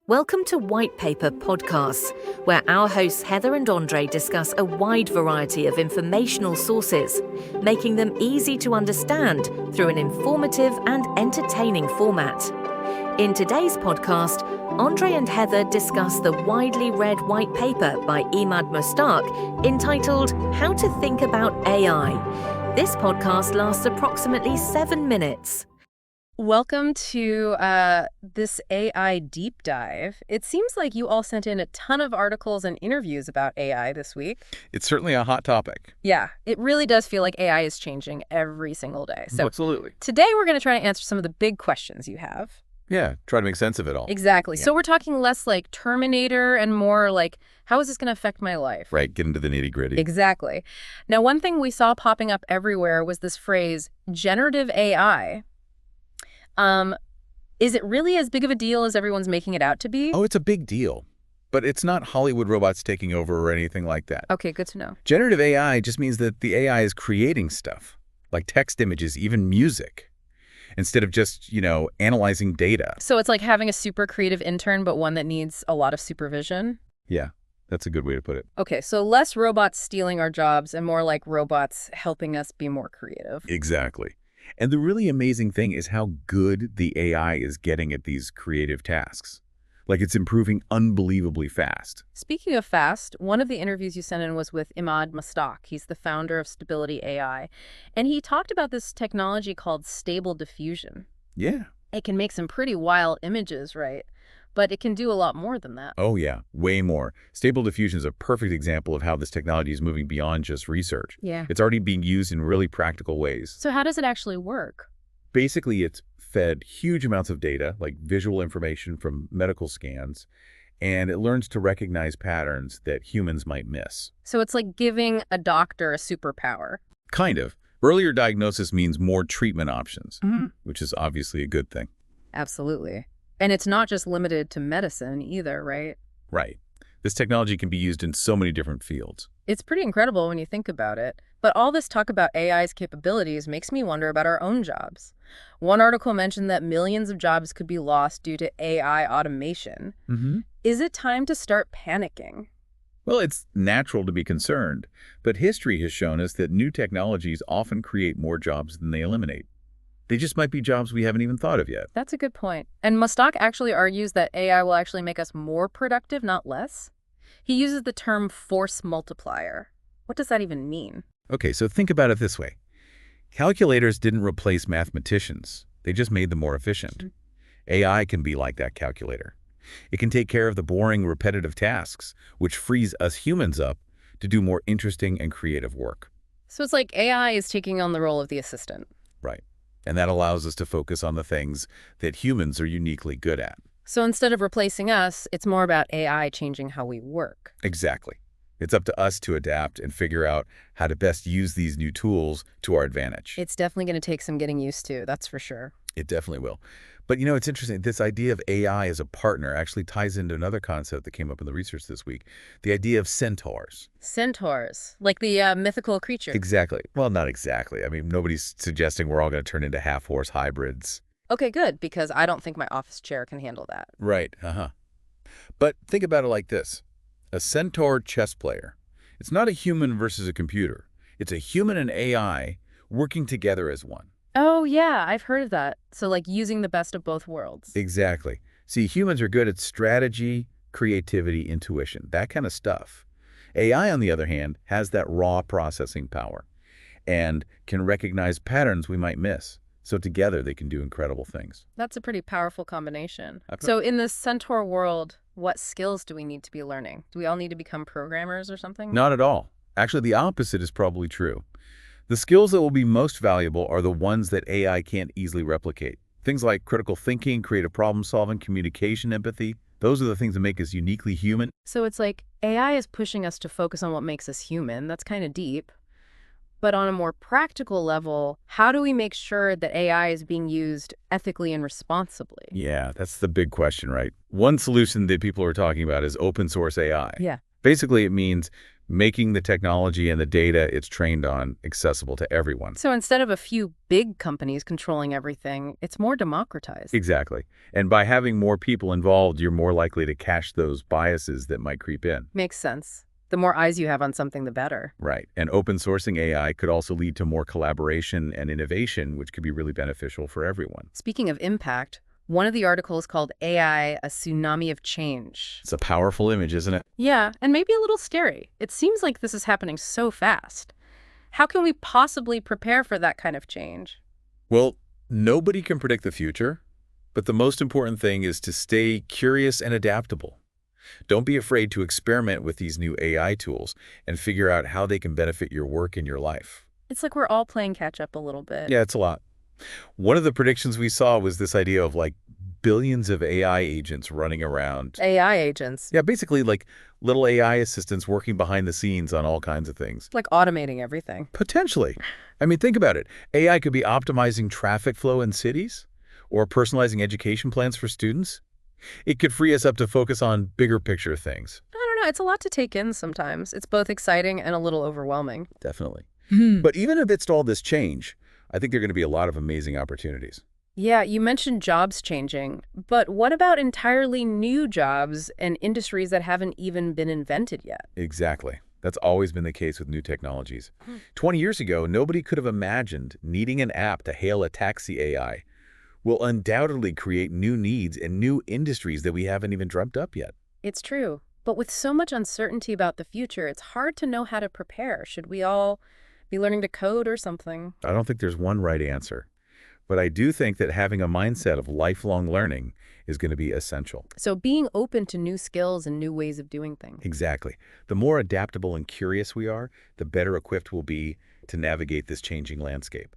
Welcome to White Paper Podcasts, where our hosts Heather and Andre discuss a wide variety of informational sources, making them easy to understand through an informative and entertaining format. In today's podcast, Andre and Heather discuss the widely read white paper by Emad Mostaque entitled How to Think About AI. This podcast lasts approximately 7 minutes. Welcome to this AI deep dive. It seems like you all sent in a ton of articles and interviews about AI this week. It's certainly a hot topic. Yeah, it really does feel like AI is changing every single day. So Absolutely. Today we're going to try to answer some of the big questions you have. Yeah, try to make sense of it all. Exactly. Yeah. So we're talking less like Terminator and more like, how is this going to affect my life? Right, get into the nitty-gritty. Exactly. Now, one thing we saw popping up everywhere was this phrase, generative AI. Is it really as big of a deal as everyone's making it out to be? Oh, it's a big deal. But it's not Hollywood robots taking over or anything like that. Okay, good to know. Generative AI just means that the AI is creating stuff, like text images, even music, instead of just, analyzing data. So it's like having a super creative intern, but one that needs a lot of supervision? Yeah, that's a good way to put it. Okay, so less robots stealing our jobs and more like robots helping us be more creative. Exactly. And the really amazing thing is how good the AI is getting at these creative tasks. Like, it's improving unbelievably fast. Speaking of fast, one of the interviews you sent in was with Emad Mostaque. He's the founder of Stability AI. And he talked about this technology called Stable Diffusion. Yeah. It can make some pretty wild images, right? But it can do a lot more than that. Oh, yeah, way more. Stable diffusion is a perfect example of how this technology is moving beyond just research. Yeah. It's already being used in really practical ways. So how does it actually work? Basically, it's fed huge amounts of data, like visual information from medical scans, and it learns to recognize patterns that humans might miss. So it's like giving a doctor a superpower. Kind of. Earlier diagnosis means more treatment options, which is obviously a good thing. Absolutely. And it's not just limited to medicine either, right? Right. This technology can be used in so many different fields. It's pretty incredible when you think about it. But all this talk about AI's capabilities makes me wonder about our own jobs. One article mentioned that millions of jobs could be lost due to AI automation. Is it time to start panicking? Well, it's natural to be concerned, but history has shown us that new technologies often create more jobs than they eliminate. They just might be jobs we haven't even thought of yet. That's a good point. And Mostaque actually argues that AI will actually make us more productive, not less. He uses the term force multiplier. What does that even mean? Okay, so think about it this way. Calculators didn't replace mathematicians. They just made them more efficient. AI can be like that calculator. It can take care of the boring, repetitive tasks, which frees us humans up to do more interesting and creative work. So it's like AI is taking on the role of the assistant. Right. And that allows us to focus on the things that humans are uniquely good at. So instead of replacing us, it's more about AI changing how we work. Exactly. It's up to us to adapt and figure out how to best use these new tools to our advantage. It's definitely going to take some getting used to, that's for sure. It definitely will. But it's interesting. This idea of AI as a partner actually ties into another concept that came up in the research this week, the idea of centaurs. Centaurs, like the mythical creature. Exactly. Well, not exactly. I mean, nobody's suggesting we're all going to turn into half-horse hybrids. Okay, good, because I don't think my office chair can handle that. Right. But think about it like this. A centaur chess player. It's not a human versus a computer. It's a human and AI working together as one. Oh, yeah, I've heard of that. So like using the best of both worlds. Exactly. See, humans are good at strategy, creativity, intuition, that kind of stuff. AI, on the other hand, has that raw processing power and can recognize patterns we might miss. So together they can do incredible things. That's a pretty powerful combination. So in this centaur world, what skills do we need to be learning? Do we all need to become programmers or something? Not at all. Actually, the opposite is probably true. The skills that will be most valuable are the ones that AI can't easily replicate. Things like critical thinking, creative problem solving, communication, empathy. Those are the things that make us uniquely human. So it's like AI is pushing us to focus on what makes us human. That's kind of deep. But on a more practical level, how do we make sure that AI is being used ethically and responsibly? Yeah, that's the big question, right? One solution that people are talking about is open source AI. Yeah. Basically, it means making the technology and the data it's trained on accessible to everyone. So instead of a few big companies controlling everything, it's more democratized. Exactly. And by having more people involved, you're more likely to catch those biases that might creep in. Makes sense. The more eyes you have on something, the better. Right. And open sourcing AI could also lead to more collaboration and innovation, which could be really beneficial for everyone. Speaking of impact, one of the articles called AI, a Tsunami of Change. It's a powerful image, isn't it? Yeah, and maybe a little scary. It seems like this is happening so fast. How can we possibly prepare for that kind of change? Well, nobody can predict the future, but the most important thing is to stay curious and adaptable. Don't be afraid to experiment with these new AI tools and figure out how they can benefit your work and your life. It's like we're all playing catch up a little bit. Yeah, it's a lot. One of the predictions we saw was this idea of like billions of AI agents running around. AI agents. Yeah, basically like little AI assistants working behind the scenes on all kinds of things. Like automating everything. Potentially. I mean, think about it. AI could be optimizing traffic flow in cities or personalizing education plans for students. It could free us up to focus on bigger picture things. I don't know. It's a lot to take in sometimes. It's both exciting and a little overwhelming. Definitely. But even amidst all this change, I think there are going to be a lot of amazing opportunities. Yeah, you mentioned jobs changing, but what about entirely new jobs and industries that haven't even been invented yet? Exactly. That's always been the case with new technologies. 20 years ago, nobody could have imagined needing an app to hail a taxi AI will undoubtedly create new needs and new industries that we haven't even dreamt up yet. It's true. But with so much uncertainty about the future, it's hard to know how to prepare. Should we all be learning to code or something? I don't think there's one right answer, but I do think that having a mindset of lifelong learning is going to be essential. So being open to new skills and new ways of doing things. Exactly. The more adaptable and curious we are, the better equipped we'll be to navigate this changing landscape.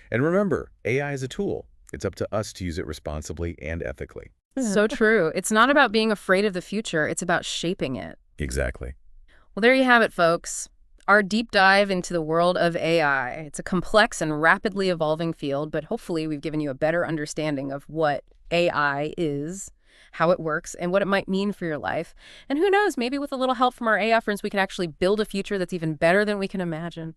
And remember, AI is a tool. It's up to us to use it responsibly and ethically. So true. It's not about being afraid of the future. It's about shaping it. Exactly. Well, there you have it, folks. Our deep dive into the world of AI. It's a complex and rapidly evolving field, but hopefully we've given you a better understanding of what AI is, how it works, and what it might mean for your life. And who knows, maybe with a little help from our AI friends, we can actually build a future that's even better than we can imagine.